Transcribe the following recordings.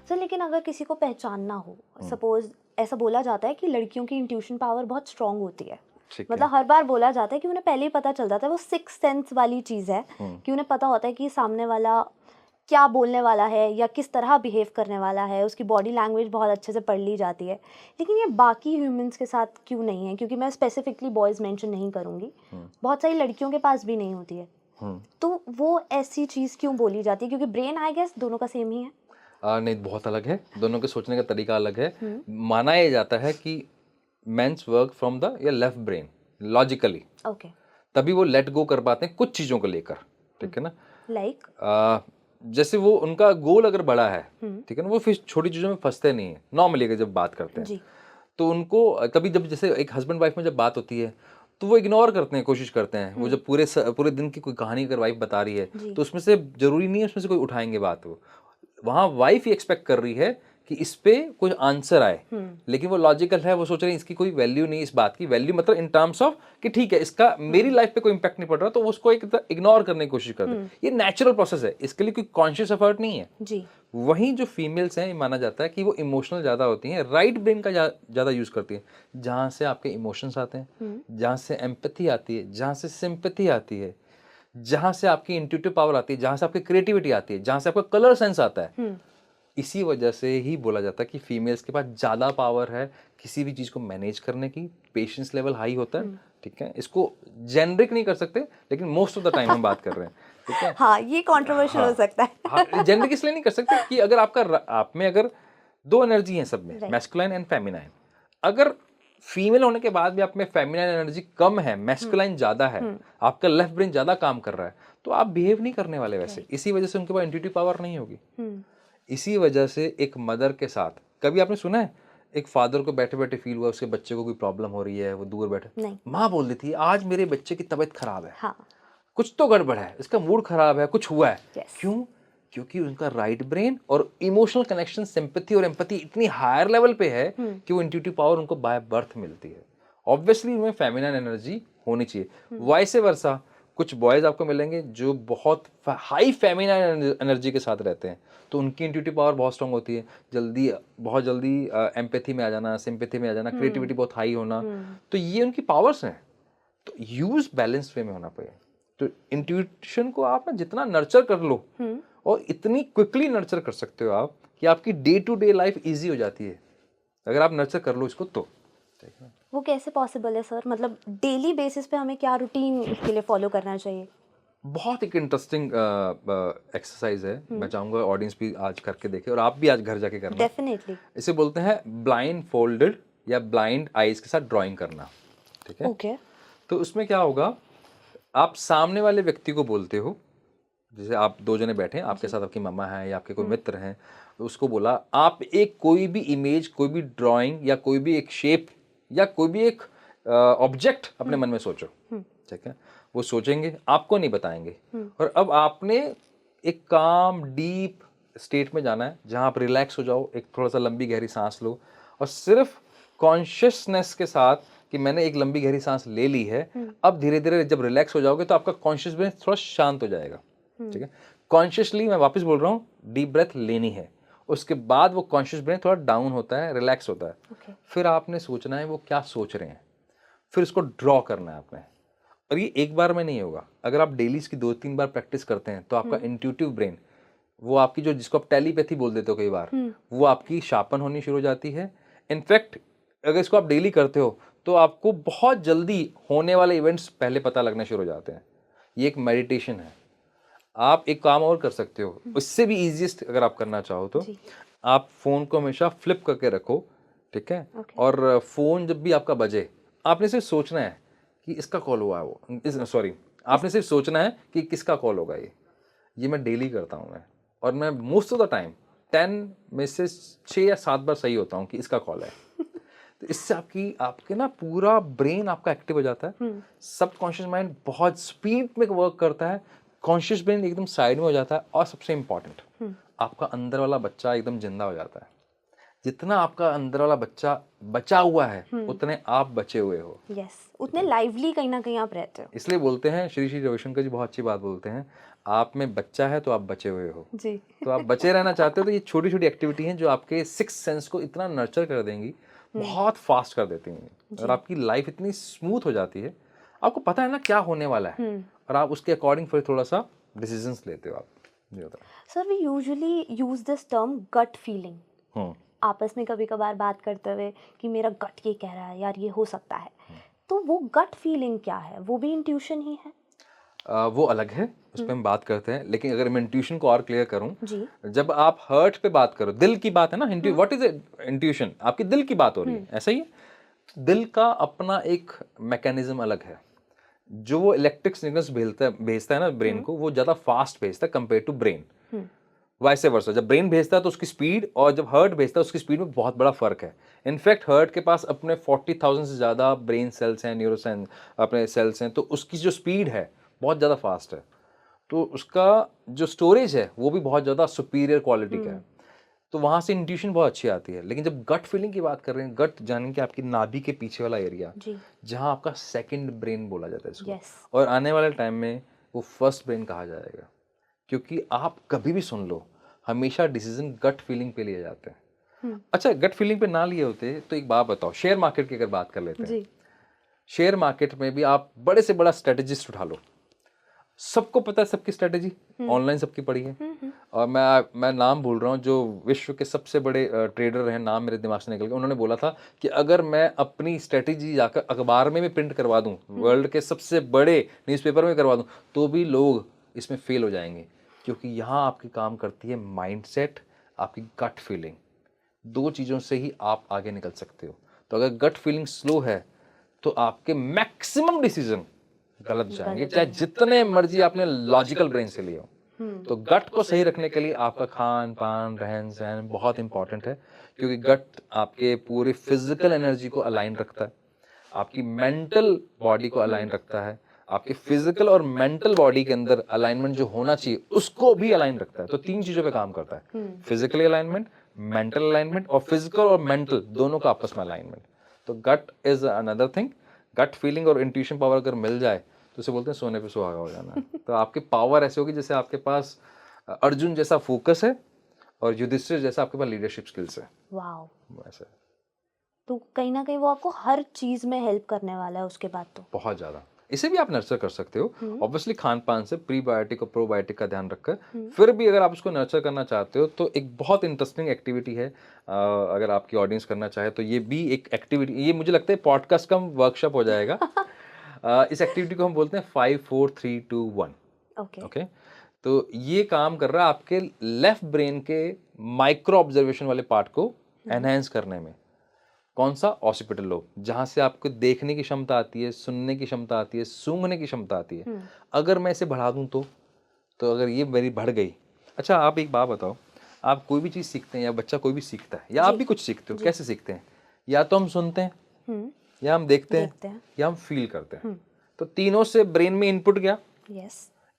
Sir लेकिन अगर किसी को पहचानना हो, सपोज ऐसा बोला जाता है कि लड़कियों की इंट्यूशन पावर बहुत स्ट्रांग होती है, मतलब हर बार बोला जाता है कि उन्हें पहले ही पता चल जाता है, वो सिक्स सेंस वाली चीज़ है कि उन्हें पता होता है कि सामने वाला क्या बोलने वाला है या किस तरह बिहेव करने वाला है, उसकी बॉडी लैंग्वेज बहुत अच्छे से पढ़ ली जाती है। लेकिन ये बाकी ह्यूमंस के साथ क्यों नहीं है? क्योंकि मैं स्पेसिफिकली बॉयज़ मेंशन नहीं करूँगी, बहुत सारी लड़कियों के पास भी नहीं होती है। तो वो ऐसी चीज़ क्यों बोली जाती है? क्योंकि ब्रेन आई गेस दोनों का सेम ही है। नहीं, बहुत अलग है, दोनों के सोचने का तरीका अलग है। माना ये जाता है कि मेंस वर्क फ्रॉम द या लेफ्ट ब्रेन लॉजिकली, ओके, तभी वो लेट गो कर पाते हैं कुछ चीज़ों को लेकर, ठीक है ना। लाइक जैसे वो उनका गोल अगर बड़ा है, ठीक है ना, वो फिर छोटी चीज़ों में फंसते नहीं है नॉर्मली अगर जब बात करते हैं। जी, तो उनको कभी जब जैसे एक हस्बैंड वाइफ में जब बात होती है तो वो इग्नोर करते हैं, कोशिश करते हैं। वो जब पूरे दिन की कोई कहानी अगर वाइफ बता रही है जी, तो उसमें से जरूरी नहीं है उसमें से कोई उठाएंगे बात। वो वहाँ वाइफ ही एक्सपेक्ट कर रही है कि इस पे कोई आंसर आए, लेकिन वो लॉजिकल है, वो सोच रहे हैं इसकी कोई वैल्यू नहीं, इस बात की वैल्यू मतलब इन टर्म्स ऑफ कि ठीक है इसका मेरी लाइफ पे कोई इंपैक्ट नहीं पड़ रहा, तो वो उसको एक इग्नोर करने की कोशिश करते हैं। ये नेचुरल प्रोसेस है, इसके लिए कोई कॉन्शियस एफर्ट नहीं है। जी, वहीं जो फीमेल्स हैं, माना जाता है कि वो इमोशनल ज़्यादा होती हैं, राइट ब्रेन का ज़्यादा यूज़ करती हैं, जहाँ से आपके इमोशंस आते हैं, जहाँ से एम्पैथी आती है, जहाँ से सिंपैथी आती है, जहाँ से आपकी इंट्यूटिव पावर आती है, जहाँ से आपकी क्रिएटिविटी आती है, जहाँ से आपका कलर सेंस आता है। इसी वजह से ही बोला जाता है कि फीमेल्स के पास ज़्यादा पावर है किसी भी चीज़ को मैनेज करने की, पेशेंस लेवल हाई होता है, ठीक है। इसको जेनरिक नहीं कर सकते, लेकिन मोस्ट ऑफ द टाइम हम बात कर रहे हैं, ठीक है। हाँ, ये कंट्रोवर्शियल हो हाँ, सकता है। हाँ, जेनरिक इसलिए नहीं कर सकते कि अगर आप में अगर दो एनर्जी हैं सब में, राइट, मैस्कुलाइन एंड फेमिनाइन, अगर फीमेल होने के बाद भी आप में फेमिनाइन एनर्जी कम है, मैस्कुलाइन ज़्यादा है, आपका लेफ्ट ब्रेन ज़्यादा काम कर रहा है, तो आप बिहेव नहीं करने वाले वैसे। इसी वजह से उनके पास इंट्यूटिव पावर नहीं होगी। इसी वजह से एक मदर के साथ कभी आपने सुना है एक फादर को बैठे बैठे फील हुआ उसके बच्चे को कोई प्रॉब्लम हो रही है, वो दूर बैठे, नहीं, माँ बोल देती है आज मेरे बच्चे की तबीयत खराब है, हाँ, कुछ तो गड़बड़ है, इसका मूड खराब है, कुछ हुआ है। यस, क्यों? क्योंकि उनका राइट ब्रेन और इमोशनल कनेक्शन, सिंपैथी और एम्पैथी इतनी हायर लेवल पे है कि वो इंट्यूटिव पावर उनको बाय बर्थ मिलती है। ऑब्वियसली उनमें फेमिनिन एनर्जी होनी चाहिए। वाइस वर्सा, कुछ बॉयज आपको मिलेंगे जो बहुत हाई फेमिनिन एनर्जी के साथ रहते हैं, तो उनकी इंट्यूटिव पावर बहुत स्ट्रांग होती है, बहुत जल्दी एम्पैथी में आ जाना, सिंपैथी में आ जाना, क्रिएटिविटी बहुत हाई होना। तो ये उनकी पावर्स हैं। तो यूज बैलेंस वे में होना पड़ेगा। तो इंट्यूशन को आप ना जितना नर्चर कर लो और इतनी क्विकली नर्चर कर सकते हो आप कि आपकी day to day life easy हो जाती है अगर आप नर्चर कर लो इसको तो। वो कैसे पॉसिबल है सर? मतलब डेली बेसिस पे हमें क्या रूटीन इसके लिए फॉलो करना चाहिए? बहुत एक इंटरेस्टिंग एक्सरसाइज है, मैं चाहूंगा ऑडियंस भी आज करके देखे और आप भी आज घर जाके करना। डेफिनेटली। इसे बोलते हैं ब्लाइंड फोल्डेड या ब्लाइंड आईज के साथ ड्राइंग करना, ठीक है। ओके, तो उसमें क्या होगा, आप सामने वाले व्यक्ति को बोलते हो, जैसे आप दो जने बैठे हैं, आपके साथ आपकी मम्मा है या आपके कोई मित्र हैं, तो उसको बोला आप एक कोई भी इमेज, कोई भी ड्राइंग या कोई भी एक शेप या कोई भी एक ऑब्जेक्ट अपने मन में सोचो, ठीक है। वो सोचेंगे, आपको नहीं बताएंगे, और अब आपने एक काम डीप स्टेट में जाना है जहां आप रिलैक्स हो जाओ, एक थोड़ा सा लंबी गहरी सांस लो और सिर्फ कॉन्शियसनेस के साथ कि मैंने एक लंबी गहरी सांस ले ली है। अब धीरे धीरे जब रिलैक्स हो जाओगे तो आपका कॉन्शियस ब्रेन थोड़ा शांत हो जाएगा, ठीक है। कॉन्शियसली मैं वापस बोल रहा हूँ, डीप ब्रेथ लेनी है, उसके बाद वो कॉन्शियस ब्रेन थोड़ा डाउन होता है, रिलैक्स होता है। ओके, फिर आपने सोचना है वो क्या सोच रहे हैं, फिर उसको ड्रॉ करना है आपने। और ये एक बार में नहीं होगा, अगर आप डेली इसकी 2-3 बार प्रैक्टिस करते हैं तो आपका इंट्यूटिव ब्रेन, वो आपकी जो जिसको आप टेलीपैथी बोल देते हो कई बार, वो आपकी शार्पन होनी शुरू हो जाती है। इनफैक्ट अगर इसको आप डेली करते हो तो आपको बहुत जल्दी होने वाले इवेंट्स पहले पता लगना शुरू हो जाते हैं। ये एक मेडिटेशन है। आप एक काम और कर सकते हो, उससे भी इजीएस्ट अगर आप करना चाहो तो, जी, आप फोन को हमेशा फ्लिप करके रखो, ठीक है। ओके, और फोन जब भी आपका बजे, आपने सिर्फ सोचना है कि इसका कॉल हुआ है, वो सॉरी, आपने सिर्फ सोचना है कि किसका कॉल होगा ये मैं डेली करता हूँ मैं, और मैं मोस्ट ऑफ द टाइम 10 में से 6 या 7 बार सही होता हूँ कि इसका कॉल है। तो इससे आपके ना पूरा ब्रेन आपका एक्टिव हो जाता है, सबकॉन्शियस माइंड बहुत स्पीड में वर्क करता है, कॉन्शियस ब्रेन एकदम साइड में हो जाता है, और सबसे इंपॉर्टेंट आपका अंदर वाला बच्चा एकदम जिंदा हो जाता है। जितना आपका अंदर वाला बच्चा बचा हुआ है उतने आप बचे हुए हो। यस, उतने लाइवली कहीं ना कहीं आप रहते हो। इसलिए बोलते हैं, श्री श्री रविशंकर जी बहुत अच्छी बात बोलते हैं, आप में बच्चा है तो आप बचे हुए हो। जी। तो आप बचे रहना चाहते हो तो ये छोटी छोटी एक्टिविटी हैं जो आपके सिक्स सेंस को इतना नर्चर कर देंगी, बहुत फास्ट कर देती हैं, और आपकी लाइफ इतनी स्मूथ हो जाती है, आपको पता है ना क्या होने वाला है, और आप उसके अकॉर्डिंग फिर थोड़ा सा डिसीजंस लेते हो आप। जी होता है। Sir, we usually use this term gut feeling आपस में कभी कभार बात करते हुए कि मेरा गट ये कह रहा है यार, ये हो सकता है। तो वो गट फीलिंग क्या है? वो भी इंट्यूशन ही है? वो अलग है, उस पर हम बात करते हैं, लेकिन अगर मैं इंट्यूशन को और क्लियर करूं, जी। जब आप हर्ट पे बात करो, दिल की बात है ना, व्हाट इज इंट्यूशन, आपकी दिल की बात हो रही है, ऐसा ही है। दिल का अपना एक मैकेनिज्म अलग है, जो वो इलेक्ट्रिक सिग्नल्स भेजता है ना ब्रेन को, वो ज्यादा फास्ट भेजता है कंपेयर टू ब्रेन। वैसे वर्सा, जब ब्रेन भेजता है तो उसकी स्पीड, और जब हर्ट भेजता है उसकी स्पीड में बहुत बड़ा फर्क है। इनफैक्ट हर्ट के पास अपने 40,000 से ज़्यादा ब्रेन सेल्स हैं, न्यूरोसेंस अपने सेल्स हैं, तो उसकी जो स्पीड है बहुत ज़्यादा फास्ट है, तो उसका जो स्टोरेज है वो भी बहुत ज़्यादा सुपीरियर क्वालिटी का है, तो वहाँ से इंट्यूशन बहुत अच्छी आती है। लेकिन जब गट फीलिंग की बात कर रहे हैं, गट जाने के आपकी नाभि के पीछे वाला एरिया, जहाँ आपका सेकंड ब्रेन बोला जाता है इसको, और आने वाले टाइम में वो फर्स्ट ब्रेन कहा जाएगा, क्योंकि आप कभी भी सुन लो, हमेशा डिसीजन गट फीलिंग पे लिए जाते हैं। अच्छा, गट फीलिंग पे ना लिए होते तो एक बात बताओ, शेयर मार्केट की अगर बात कर लेते हैं, शेयर मार्केट में भी आप बड़े से बड़ा स्ट्रेटेजिस्ट उठा लो, सबको पता है सबकी स्ट्रेटेजी, ऑनलाइन सबकी पड़ी है, और मैं नाम भूल रहा हूँ, जो विश्व के सबसे बड़े ट्रेडर हैं, नाम मेरे दिमाग से निकल गया, उन्होंने बोला था कि अगर मैं अपनी स्ट्रेटेजी जाकर अखबार में भी प्रिंट करवा दूं, वर्ल्ड के सबसे बड़े न्यूज़पेपर में करवा दूं, तो भी लोग इसमें फेल हो जाएंगे, क्योंकि यहाँ आपकी काम करती है माइंडसेट, आपकी गट फीलिंग, दो चीज़ों से ही आप आगे निकल सकते हो। तो अगर गट फीलिंग स्लो है तो आपके मैक्सिमम डिसीजन गलत जाएंगे, चाहे जितने मर्जी आपने लॉजिकल ब्रेन से लिए हो। तो गट को सही रखने के लिए आपका खान पान, रहन सहन बहुत इंपॉर्टेंट है, क्योंकि गट आपके पूरे फिजिकल एनर्जी को अलाइन रखता है, आपकी मेंटल बॉडी को अलाइन रखता है, आपके फिजिकल और मेंटल बॉडी के अंदर अलाइनमेंट जो होना चाहिए उसको भी अलाइन रखता है। तो तीन चीजों पे काम करता है, फिजिकली अलाइनमेंट, मेंटल अलाइनमेंट, और फिजिकल और मेंटल दोनों का आपस में अलाइनमेंट। तो gut is another thing. Gut feeling और इंट्यूशन पावर अगर मिल जाए तो उसे बोलते हैं सोने पे सुहागा हो जाना। तो आपकी पावर ऐसे होगी जैसे आपके पास अर्जुन जैसा फोकस है और युधिष्ठिर जैसा आपके पास लीडरशिप स्किल्स है। वाओ, वैसे तो कहीं ना कहीं वो आपको हर चीज में हेल्प करने वाला है उसके बाद। तो बहुत ज्यादा इसे भी आप नर्चर कर सकते हो, ऑब्वियसली खान पान से, प्रीबायोटिक और प्रोबायोटिक का ध्यान रखकर। फिर भी अगर आप उसको नर्चर करना चाहते हो तो एक बहुत इंटरेस्टिंग एक्टिविटी है, अगर आपकी ऑडियंस करना चाहे तो ये भी एक एक्टिविटी, ये मुझे लगता है पॉडकास्ट का वर्कशॉप हो जाएगा। इस एक्टिविटी को हम बोलते हैं 5 4 3 2 1। ओके, तो ये काम कर रहा है आपके लेफ्ट ब्रेन के माइक्रो ऑब्जर्वेशन वाले पार्ट को एनहेंस करने में। कौन सा? ऑसिपिटल लोब, जहां से आपको देखने की क्षमता आती है, सुनने की क्षमता आती है, सूंघने की क्षमता आती है। अगर मैं इसे बढ़ा दूं तो अगर ये मेरी बढ़ गई। अच्छा, आप एक बात बताओ, आप कोई भी चीज़ सीखते हैं, या बच्चा कोई भी सीखता है, या आप भी कुछ सीखते हो, कैसे सीखते हैं? या तो हम सुनते हैं, या हम देखते हैं, या हम फील करते हैं। तो तीनों से ब्रेन में इनपुट गया।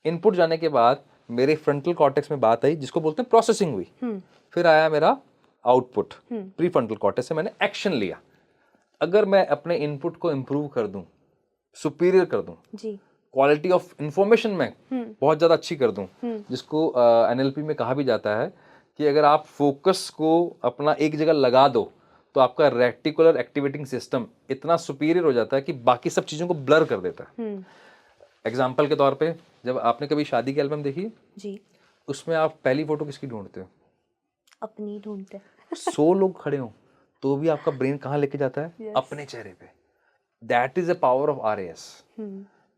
इनपुट जाने के बाद मेरे फ्रंटल कॉर्टेक्स में बात आई, जिसको बोलते हैं प्रोसेसिंग हुई। फिर आया मेरा आउटपुट, प्री फ्रंटल कॉर्टेक्स से मैंने एक्शन लिया। अगर मैं अपने इनपुट को इंप्रूव कर दूं, सुपीरियर कर दूं, क्वालिटी ऑफ इंफॉर्मेशन में बहुत ज़्यादा अच्छी कर दूं, जिसको एनएलपी में कहा भी जाता है कि अगर आप फोकस को अपना एक जगह लगा दो तो आपका रेटिकुलर एक्टिवेटिंग सिस्टम इतना सुपीरियर हो जाता है कि बाकी सब चीज़ों को ब्लर कर देता है। एग्जाम्पल के तौर पे, जब आपने कभी शादी की एल्बम देखी जी, उसमें आप पहली फोटो किसकी ढूंढते हो? अपनी ढूंढते। 100 लोग खड़े हो तो भी आपका ब्रेन कहाँ लेके जाता है? yes. अपने चेहरे पे। That is a power of RAS।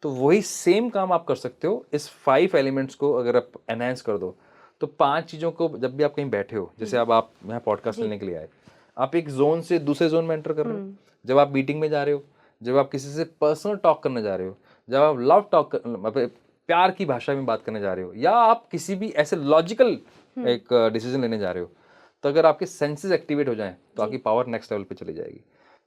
तो वही सेम काम आप कर सकते हो। इस 5 एलिमेंट्स को अगर आप एनहांस कर दो तो 5 चीजों को, जब भी आप कहीं बैठे हो, जैसे अब आप यहाँ पॉडकास्ट लेने के लिए आए, आप एक जोन से दूसरे जोन में एंटर कर रहे हो, जब आप मीटिंग में जा रहे हो, जब आप किसी से पर्सनल टॉक करने जा रहे हो, जब आप लव टॉक, प्यार की भाषा में बात करने जा रहे हो, या आप किसी भी ऐसे लॉजिकल एक डिसीजन लेने जा रहे हो, तो अगर आपके सेंसेस एक्टिवेट हो जाएं तो आपकी पावर नेक्स्ट लेवल पे चली जाएगी।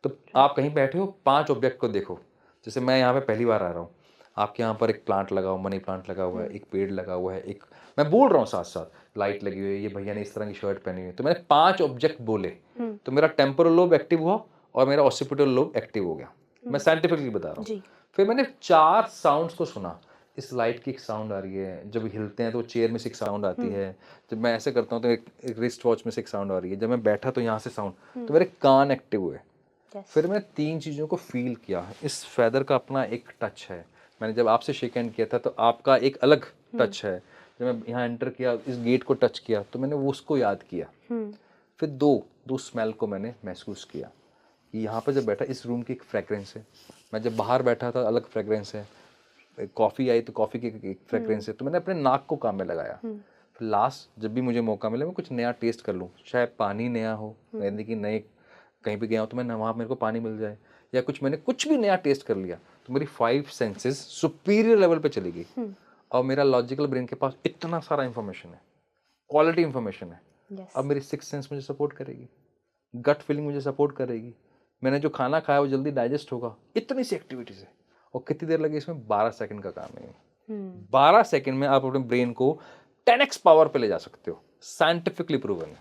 तो आप कहीं बैठे हो, 5 ऑब्जेक्ट को देखो। जैसे मैं यहाँ पे पहली बार आ रहा हूँ, आपके यहाँ पर एक प्लांट लगा हुआ, मनी प्लांट लगा हुआ है, एक पेड़ लगा हुआ है, एक मैं बोल रहा हूँ साथ साथ लाइट लगी हुई है, ये भैया ने इस तरह की शर्ट पहनी हुई है, तो मैंने 5 ऑब्जेक्ट बोले, तो मेरा टेम्पोरल लोब एक्टिव हुआ और मेरा ऑसिपिटल लोब एक्टिव हो गया। मैं साइंटिफिकली बता रहा हूँ। फिर मैंने 4 साउंड्स को सुना। इस लाइट की एक साउंड आ रही है, जब हिलते हैं तो चेयर में से एक साउंड आती है, जब मैं ऐसे करता हूँ तो एक रिस्ट वॉच में से एक साउंड आ रही है, जब मैं बैठा तो यहाँ से साउंड, तो मेरे कान एक्टिव हुए। फिर मैंने 3 चीज़ों को फील किया। इस फेदर का अपना एक टच है, मैंने जब आपसे शेक हैंड किया था तो आपका एक अलग टच है, जब मैं यहाँ एंटर किया, इस गेट को टच किया तो मैंने वो उसको याद किया। फिर दो स्मेल को मैंने महसूस किया। यहाँ पर जब बैठा, इस रूम की एक फ्रेगरेंस है, मैं जब बाहर बैठा था अलग फ्रेगरेंस है, कॉफ़ी आई तो कॉफ़ी की एक फ्रेगरेंस है, तो मैंने अपने नाक को काम में लगाया। फिर लास्ट जब भी मुझे मौका मिले मैं कुछ नया टेस्ट कर लूँ, शायद पानी नया हो, यानी कि नए कहीं पे गया हूँ तो मैं वहाँ मेरे को पानी मिल जाए, या कुछ मैंने कुछ भी नया टेस्ट कर लिया, तो मेरी 5 सेंसेस सुपीरियर लेवल पे चली गई। और मेरा लॉजिकल ब्रेन के पास इतना सारा इंफॉर्मेशन है, क्वालिटी इंफॉर्मेशन है। अब मेरी 6 सेंस मुझे सपोर्ट करेगी, गट फीलिंग मुझे सपोर्ट करेगी, मैंने जो खाना खाया वो जल्दी डाइजेस्ट होगा। इतनी सी एक्टिविटीज है। और कितनी देर लगी इसमें? 12 सेकंड का काम है। 12 सेकंड में आप अपने ब्रेन को 10x पावर पे ले जा सकते हो, साइंटिफिकली प्रूवन है।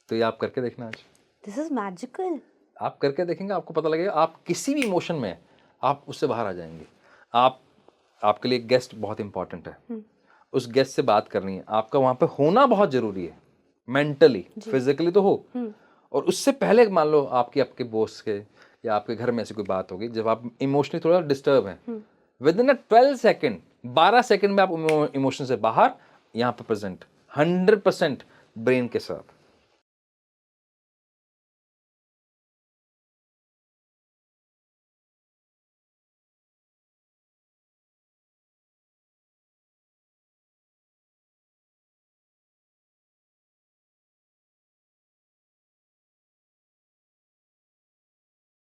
तो ये आप करके देखना आज। This is magical. आप करके देखेंगे, आपको पता लगेगा आप किसी भी इमोशन में आप उससे बाहर आ जाएंगे। आपके लिए गेस्ट बहुत इंपॉर्टेंट है, उस गेस्ट से बात करनी है, आपका वहां पे होना बहुत जरूरी है, मेंटली फिजिकली तो हो, और उससे पहले मान लो आपके बॉस के या आपके घर में ऐसी कोई बात होगी जब आप इमोशनली थोड़ा डिस्टर्ब हैं, विद इन 12 सेकेंड 12 सेकेंड में आप इमोशन से बाहर, यहाँ पे प्रेजेंट 100% ब्रेन के साथ।